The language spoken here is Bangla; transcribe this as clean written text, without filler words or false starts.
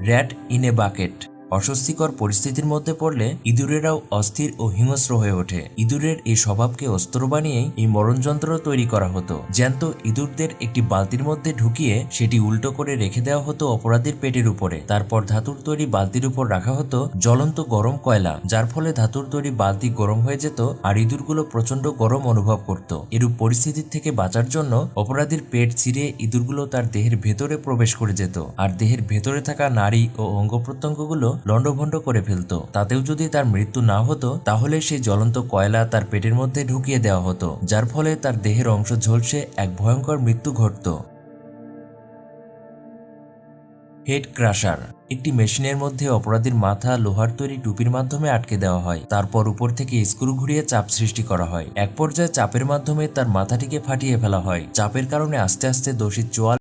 Rat in a bucket. অস্বস্তিকর পরিস্থিতির মধ্যে পড়লে ইঁদুরেরাও অস্থির ও হিংস্র হয়ে ওঠে। ইঁদুরের এই স্বভাবকে অস্ত্র বানিয়েই এই মরণযন্ত্র তৈরি করা হতো। জ্যান্ত ইঁদুরদের একটি বালতির মধ্যে ঢুকিয়ে সেটি উল্টো করে রেখে দেওয়া হতো অপরাধীর পেটের উপরে। তারপর ধাতুর তৈরি বালতির উপর রাখা হতো জ্বলন্ত গরম কয়লা, যার ফলে ধাতুর তৈরি বালতি গরম হয়ে যেত আর ইঁদুরগুলো প্রচন্ড গরম অনুভব করত। এরূপ পরিস্থিতি থেকে বাঁচার জন্য অপরাধীর পেট ছিঁড়ে ইঁদুরগুলো তার দেহের ভেতরে প্রবেশ করে যেত আর দেহের ভেতরে থাকা নাড়ি ও অঙ্গ প্রত্যঙ্গগুলো লণ্ডভণ্ড করে ফেলত। তাতেও যদি তার মৃত্যু না হতো তাহলে সেই জ্বলন্ত কয়লা তার পেটের মধ্যে ঢুকিয়ে দেওয়া হতো, যার ফলে তার দেহের অংশ ঝলসে এক ভয়ঙ্কর মৃত্যু ঘটত। Head crusher. একটি মেশিনের মধ্যে অপরাধীর মাথা লোহার তৈরি টুপির মাধ্যমে আটকে দেওয়া হয়। তারপর উপর থেকে স্ক্রু ঘুরিয়ে চাপ সৃষ্টি করা হয়। এক পর্যায়ে চাপের মাধ্যমে তার মাথাটিকে ফাটিয়ে ফেলা হয়। চাপের কারণে আস্তে আস্তে দোষী চোয়াল